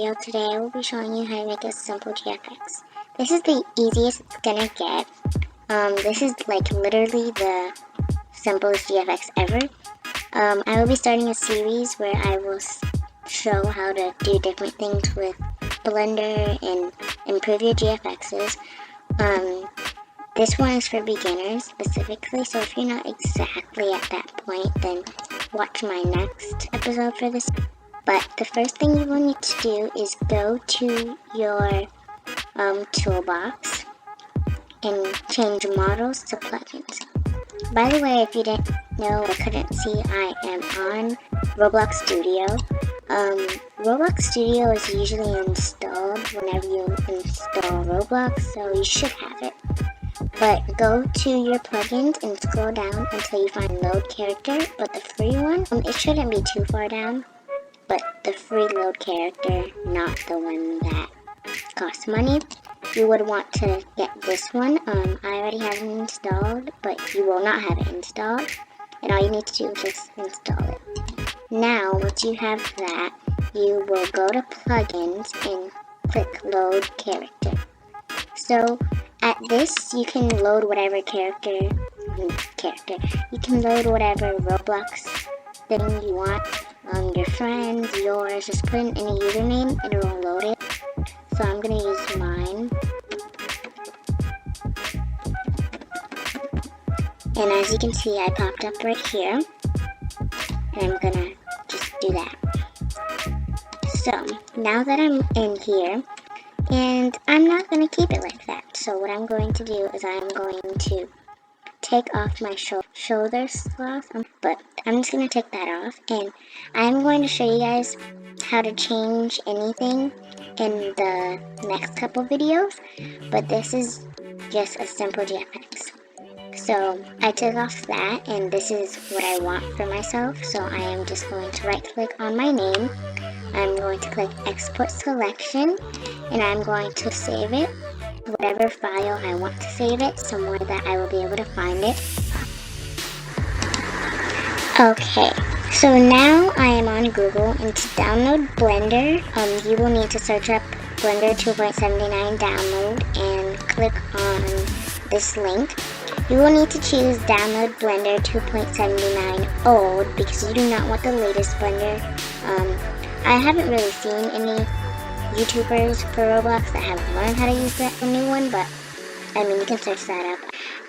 video today I will be showing you how to make a simple GFX. This is the easiest it's gonna get. This is like literally the simplest GFX ever. I will be starting a series where I will show how to do different things with Blender and improve your GFXs. This one is for beginners specifically, so if you're not exactly at that point, then watch my next episode for this. But the first thing you will need to do is go to your toolbox and change models to plugins. By the way, if you didn't know or couldn't see, I am on Roblox Studio. Roblox Studio is usually installed whenever you install Roblox, so you should have it. But go to your plugins and scroll down until you find load character, but the free one, it shouldn't be too far down, but the free load character, not the one that costs money. You would want to get this one. I already have it installed, but you will not have it installed, and all you need to do is just install it. Now, once you have that, you will go to plugins and click load character. So at this, you can load whatever character. You can load whatever Roblox thing you want. Your friends, yours, just put in any username and it will load it. So I'm gonna use mine. And as you can see, I popped up right here. And I'm gonna just do that. So now that I'm in here, and I'm not going to keep it like that. So what I'm going to do is I'm going to take off my shoulder sloth. But I'm just going to take that off. And I'm going to show you guys how to change anything in the next couple videos. But this is just a simple GFX. So I took off that, and this is what I want for myself. So I am just going to right click on my name. I'm going to click export selection, and I'm going to save it, whatever file I want to save it, somewhere that I will be able to find it. Okay, so now I am on Google, and to download Blender, you will need to search up Blender 2.79 download and click on this link. You will need to choose download Blender 2.79 old because you do not want the latest Blender. I haven't really seen any YouTubers for Roblox that have learned how to use the new one, but I mean, you can search that up.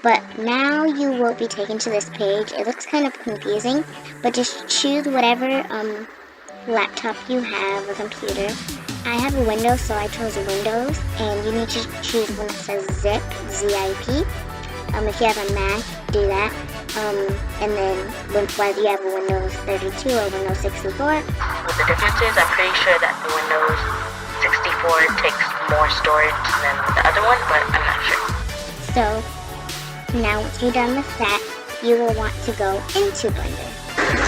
But now you will be taken to this page. It looks kind of confusing, but just choose whatever laptop you have or computer. I have a Windows, so I chose Windows, and you need to choose one that says zip, Z-I-P. If you have a Mac, do that. And then whether you have a Windows 32 or Windows 64. With the differences, I'm pretty sure that the Windows 64 takes more storage than the other one, but I'm not sure. So now once you're done with that, you will want to go into Blender.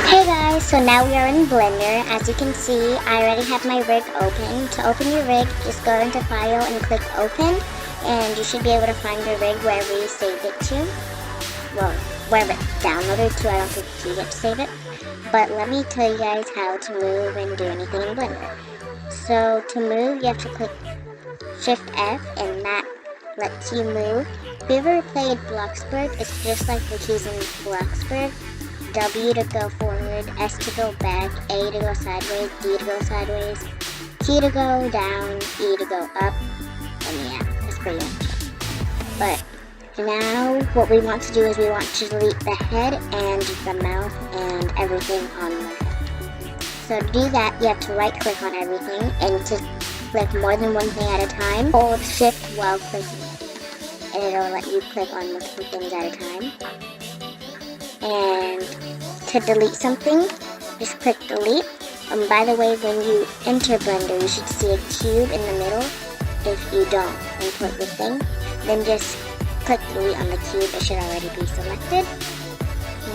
Hey guys, so now we are in Blender. As you can see, I already have my rig open. To open your rig, just go into File and click Open. And you should be able to find your rig wherever you saved it to. Well, wherever it's downloaded to. I don't think you get to save it. But let me tell you guys how to move and do anything in Blender. So to move, you have to click Shift F, and that lets you move. If you ever played Bloxburg, it's just like the keys in Bloxburg. W to go forward, S to go back, A to go sideways, D to go sideways, Q to go down, E to go up, and yeah. Pretty much. But now what we want to do is we want to delete the head and the mouth and everything on the head. So to do that, you have to right click on everything, and to click more than one thing at a time, hold shift while clicking, and it'll let you click on multiple things at a time. And to delete something, just click delete. By the way, when you enter Blender, you should see a cube in the middle. If you don't import the thing, then just click delete on the cube. It should already be selected.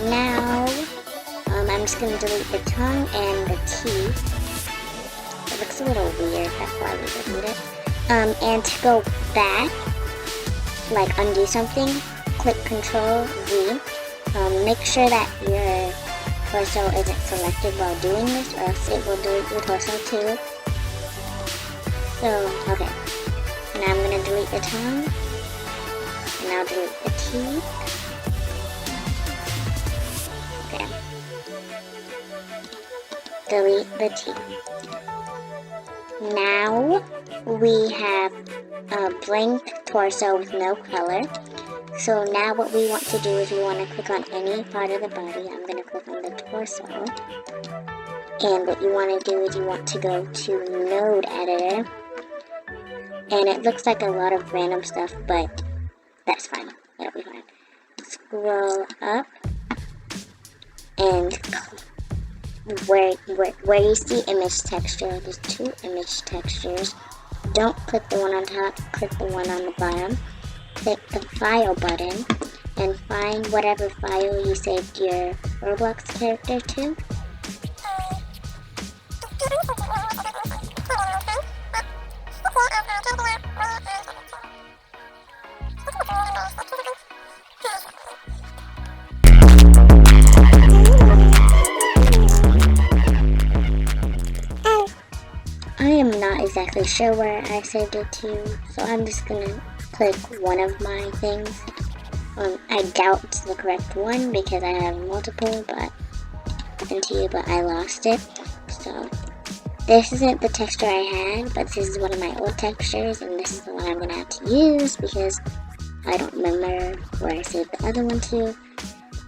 Now, I'm just going to delete the tongue and the teeth. It looks a little weird, that's why we delete it. And to go back, like undo something, click Control V. Make sure that your torso isn't selected while doing this, or else it will delete your torso too. So, okay. Now I'm gonna delete the tongue. And I'll delete the teeth. Okay. Delete the teeth. Now we have a blank torso with no color. So now what we want to do is we want to click on any part of the body. I'm going to click on the torso. And what you want to do is you want to go to Node Editor. And it looks like a lot of random stuff, but that's fine. It'll be fine. Scroll up. And where you see image texture, there's two image textures. Don't click the one on top, click the one on the bottom. Click the file button and find whatever file you saved your Roblox character to. I am not exactly sure where I saved it to, so I'm just gonna click one of my things. I doubt it's the correct one because I have multiple, but I lost it. So this isn't the texture I had, but this is one of my old textures, and this is the one I'm gonna have to use because I don't remember where I saved the other one to,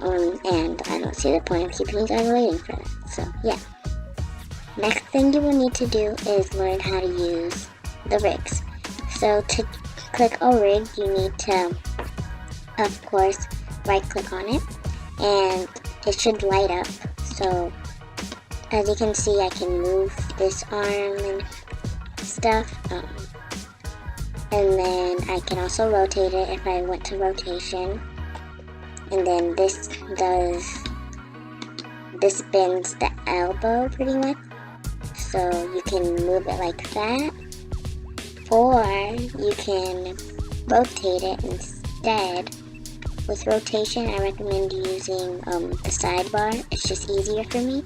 and I don't see the point of keeping you guys waiting for that. So yeah. Next thing you will need to do is learn how to use the rigs. So to click a rig, you need to, of course, right click on it, and it should light up. So as you can see, I can move this arm and stuff, and then I can also rotate it if I went to rotation, and then this bends the elbow pretty much, so you can move it like that, or you can rotate it instead. With rotation, I recommend using the sidebar. It's just easier for me,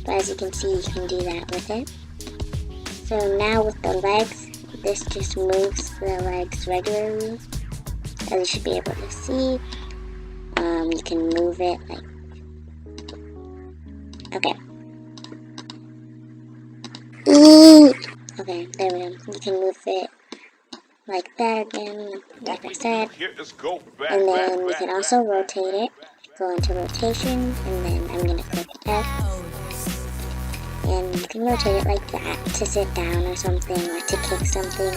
but as you can see, you can do that with it. So now with the legs, this just moves the legs regularly, as you should be able to see. You can move it like, okay. Okay, there we go. You can move it like that again, like I said. And then you can also rotate it. Go into rotation, and then I'm going to click F. And you can rotate it like that to sit down or something, or to kick something.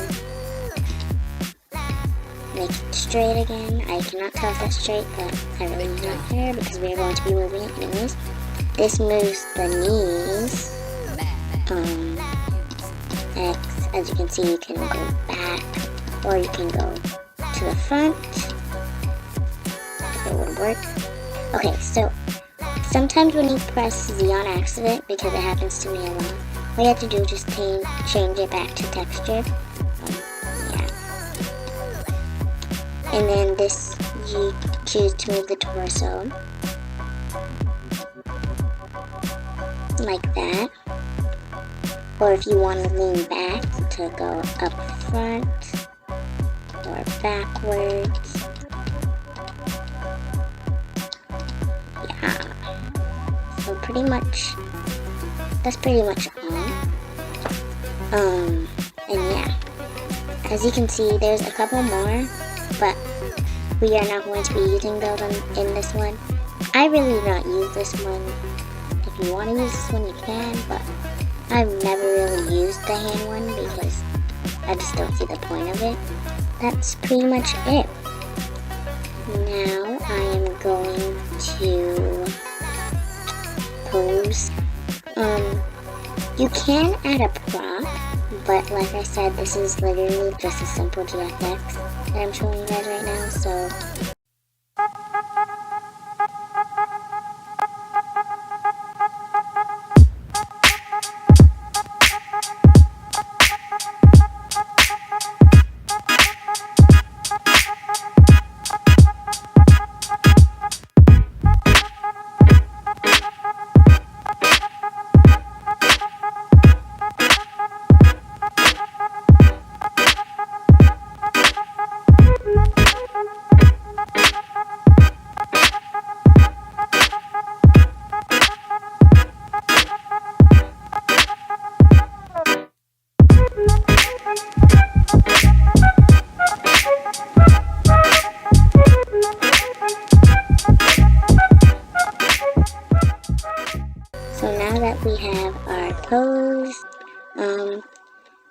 Make it straight again. I cannot tell if that's straight, but I really do not care because we're going to be moving it anyways. This moves the knees. X, as you can see, you can go back, or you can go to the front, if it would work. Okay, so sometimes when you press Z on accident, because it happens to me a lot, all you have to do is just change it back to texture. Yeah. And then this, you choose to move the torso, like that. Or if you want to lean back, to go up front or backwards. Yeah. So pretty much, that's pretty much all. And yeah. As you can see, there's a couple more, but we are not going to be using those in this one. I really do not use this one. If you want to use this one, you can, but I've never really used the hand one because I just don't see the point of it. That's pretty much it. Now I am going to pose. You can add a prop, but like I said, this is literally just a simple GFX that I'm showing you guys right now, so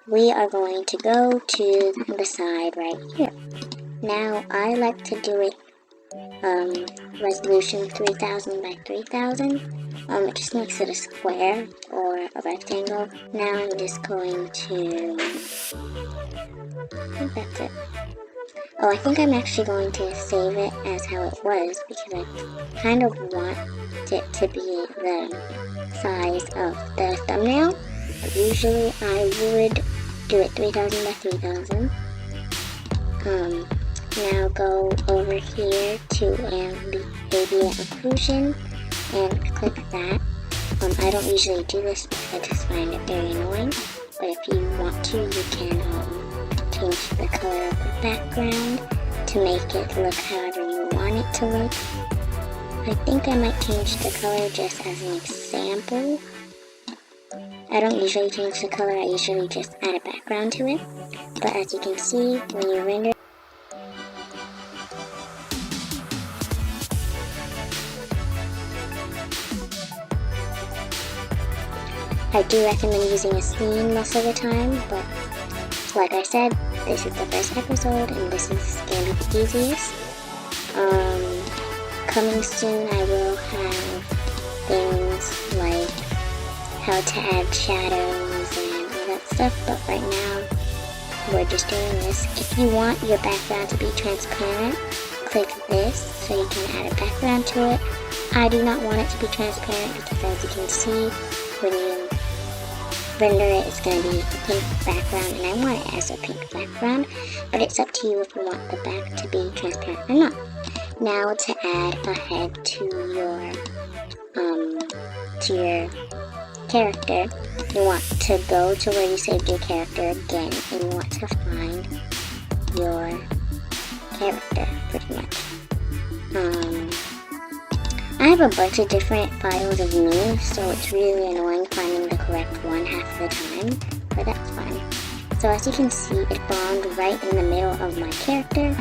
we are going to go to the side right here. Now, I like to do it resolution 3000 by 3000. It just makes it a square or a rectangle. Now I'm just going to, I think that's it. Oh, I think I'm actually going to save it as how it was because I kind of want it to be the size of the thumbnail. But usually I would do it 3000 by 3000. Now go over here to ambient occlusion and click that. I don't usually do this because I just find it very annoying, but if you want to, you can change the color of the background to make it look however you want it to look. I think I might change the color just as an example. I don't usually change the color, I usually just add a background to it, but as you can see, when you render, I do recommend using a scene most of the time, but like I said, this is the first episode and this is going to be the easiest. Coming soon I will have things like how to add shadows and all that stuff, but right now we're just doing this. If you want your background to be transparent, click this so you can add a background to it. I do not want it to be transparent because as you can see, when you render it, it's going to be a pink background, and I want it as a pink background, but it's up to you if you want the back to be transparent or not. Now to add a head to your character, you want to go to where you saved your character again, and you want to find your character, pretty much. I have a bunch of different files of me, so it's really annoying finding the correct one half the time, but that's fine. So as you can see, it spawned right in the middle of my character,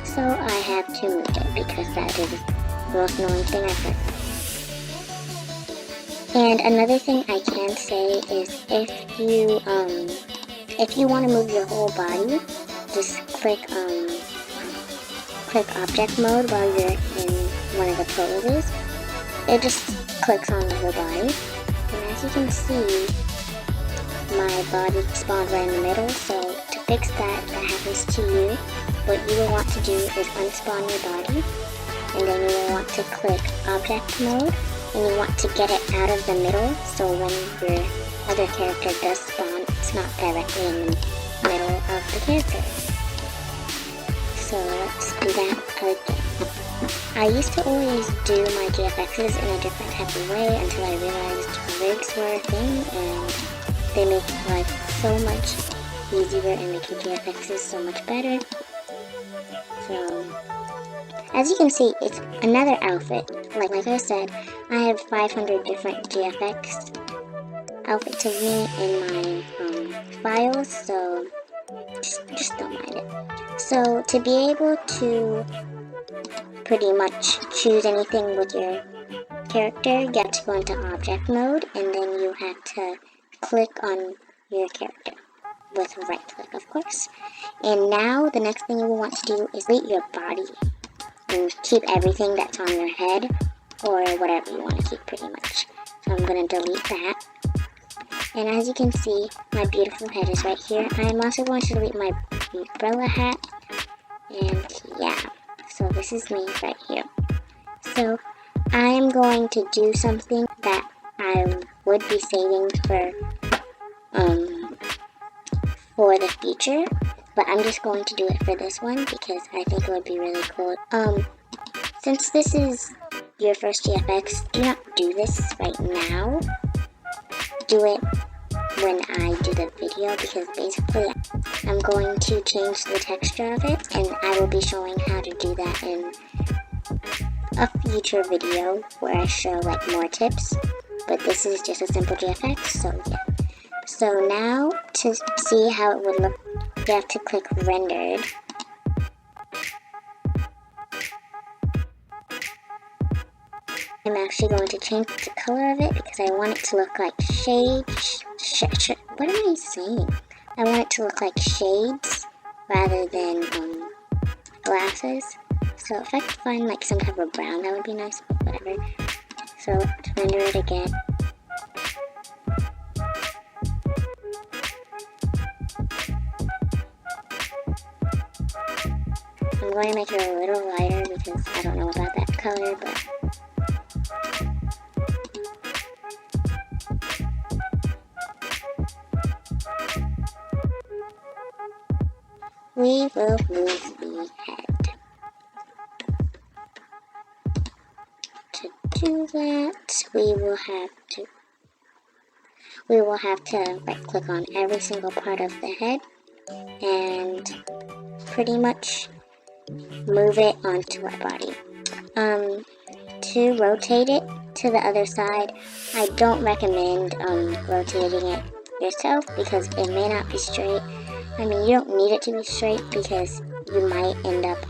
so I have to move it because that is the most annoying thing I've heard. And another thing I can say is if you want to move your whole body, just click object mode while you're in one of the poses. It just clicks on the whole body, and as you can see, my body spawned right in the middle. So to fix that, if that happens to you, what you will want to do is unspawn your body, and then you will want to click object mode, and you want to get it out of the middle, so when your other character does spawn, it's not directly in the middle of the character. So let's do that again. I used to always do my GFXs in a different type of way until I realized rigs were a thing, and they make life so much easier and make your GFXs so much better. So, as you can see, it's another outfit. Like I said, I have 500 different GFX outfits of me in my files, so just don't mind it. So to be able to pretty much choose anything with your character, you have to go into object mode, and then you have to click on your character with right click, of course. And now the next thing you will want to do is delete your body and keep everything that's on your head or whatever you want to keep, pretty much. So I'm going to delete that. And as you can see, my beautiful head is right here. I'm also going to delete my umbrella hat, and yeah, so this is me right here. So I am going to do something that I would be saving for the future, but I'm just going to do it for this one because I think it would be really cool. Since this is your first GFX, do not do this right now. Do it when I do the video, because basically I'm going to change the texture of it, and I will be showing how to do that in a future video where I show like more tips, but this is just a simple GFX, so yeah. So now to see how it would look, you have to click rendered. I'm actually going to change the color of it because I want it to look like shade, what am I saying? I want it to look like shades rather than glasses. So if I could find like some type of brown, that would be nice, but whatever. So let's render it again. I'm going to make it a little lighter because I don't know about that color, but we will move the head. To do that, we will have to right click on every single part of the head and pretty much move it onto our body. To rotate it to the other side, I don't recommend rotating it yourself because it may not be straight. I mean, you don't need it to be straight because you might end up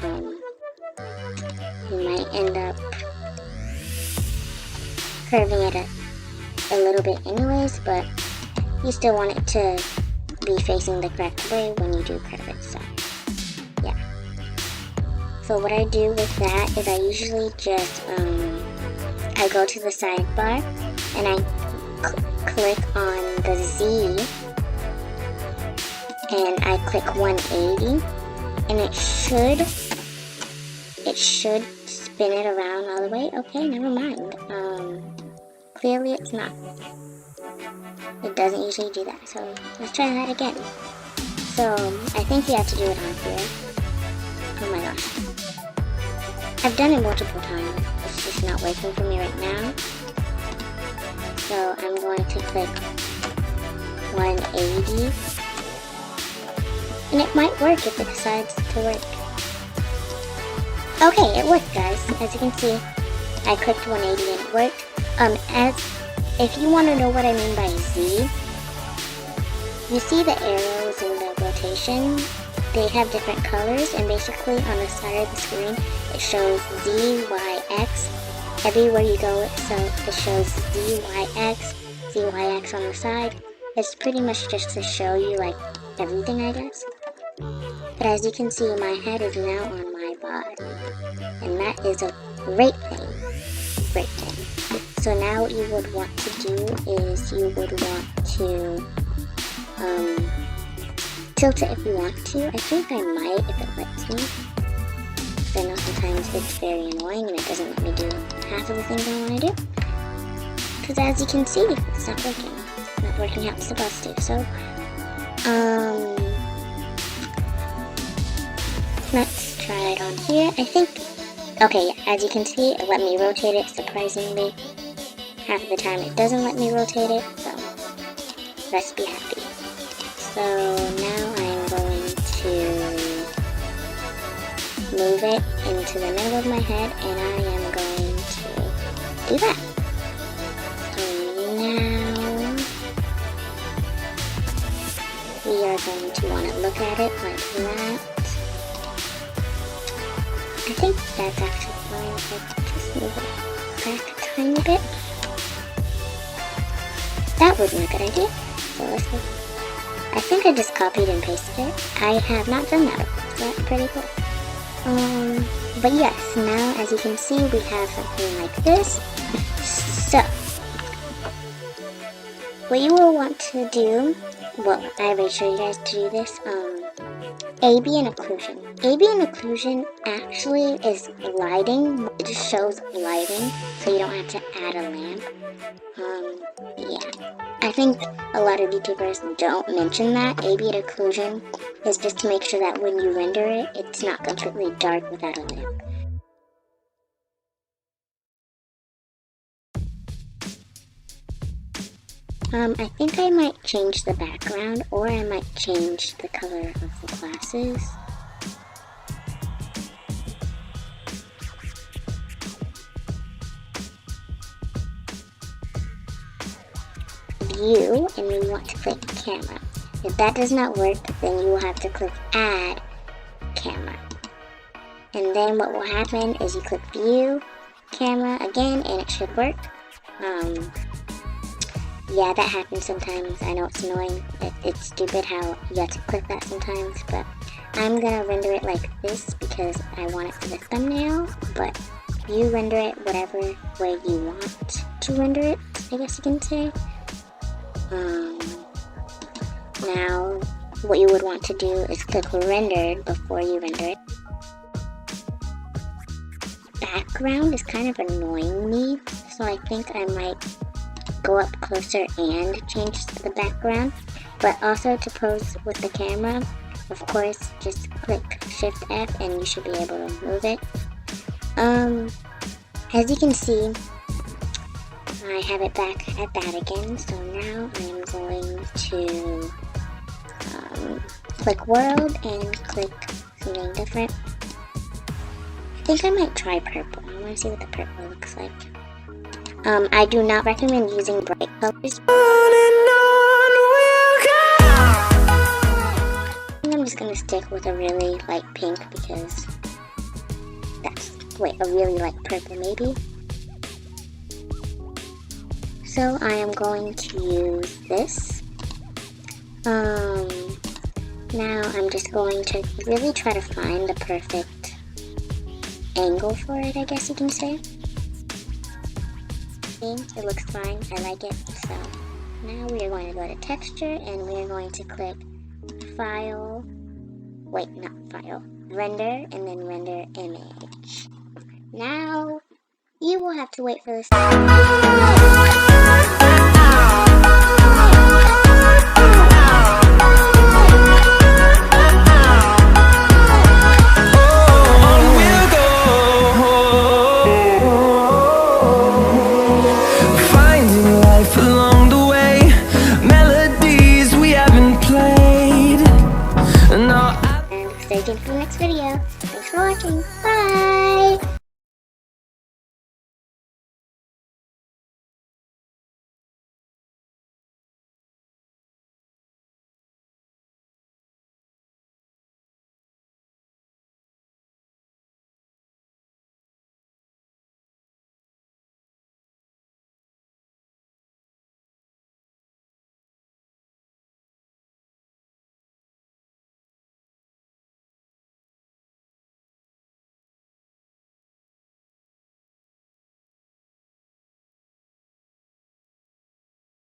curving it a little bit anyways, but you still want it to be facing the correct way when you do curve it, so yeah. So what I do with that is I usually just, I go to the sidebar and I click on the Z and I click 180 and it should spin it around all the way. Okay, never mind. Clearly it's not. It doesn't usually do that, so let's try that again. So I think you have to do it on here. Oh my gosh. I've done it multiple times. It's just not working for me right now. So I'm going to click 180. And it might work if it decides to work. Okay, it worked, guys. As you can see, I clicked 180 and it worked. If you want to know what I mean by Z, you see the arrows in the rotation? They have different colors, and basically on the side of the screen, it shows Z, Y, X. Everywhere you go, so it shows Z, Y, X, Z, Y, X on the side. It's pretty much just to show you, like, everything, I guess. But as you can see, my head is now on my body, and that is a great thing. Great thing. So now what you would want to do is you would want to tilt it if you want to. I think I might if it lets me. But I know sometimes it's very annoying and it doesn't let me do half of the things I want to do. Because as you can see, it's not working. It's not working how it's supposed to. So, let's try it on here. I think, okay, yeah, as you can see, it let me rotate it surprisingly. Half of the time it doesn't let me rotate it, so let's be happy. So now I'm going to move it into the middle of my head, and I am going to do that. So now we are going to want to look at it like that. I think that's actually fine if I just move it back a tiny bit. That would be a good idea. So let's go. I think I just copied and pasted it. I have not done that before, so that's pretty cool. But yes, now as you can see, we have something like this. So, what you will want to do, well, I already showed you guys to do this, AB and occlusion. AB and occlusion actually is lighting. It just shows lighting, so you don't have to add a lamp. Yeah. I think a lot of YouTubers don't mention that. AB and occlusion is just to make sure that when you render it, it's not completely dark without a lamp. I think I might change the background, or I might change the color of the glasses. View, and we want to click camera. If that does not work, then you will have to click add camera. And then what will happen is you click view, camera again, and it should work. yeah, that happens sometimes. I know it's annoying. It's stupid how you have to click that sometimes, but I'm gonna render it like this because I want it for the thumbnail, but you render it whatever way you want to render it, I guess you can say. Now, what you would want to do is click rendered before you render it. Background is kind of annoying me, so I think I might go up closer and change the background. But also to pose with the camera, of course, just click Shift F and you should be able to move it. As you can see, I have it back at that again, so now I am going to click world and click something different. I think I might try purple. I want to see what the purple looks like. I do not recommend using bright colors. I think I'm just going to stick with a really light pink because a really light purple maybe. So I am going to use this. Now I'm just going to really try to find the perfect angle for it, I guess you can say. It looks fine, I like it. So now we are going to go to texture and we are going to click render, and then render image. Now you will have to wait for this. Stay tuned for the next video. Thanks for watching.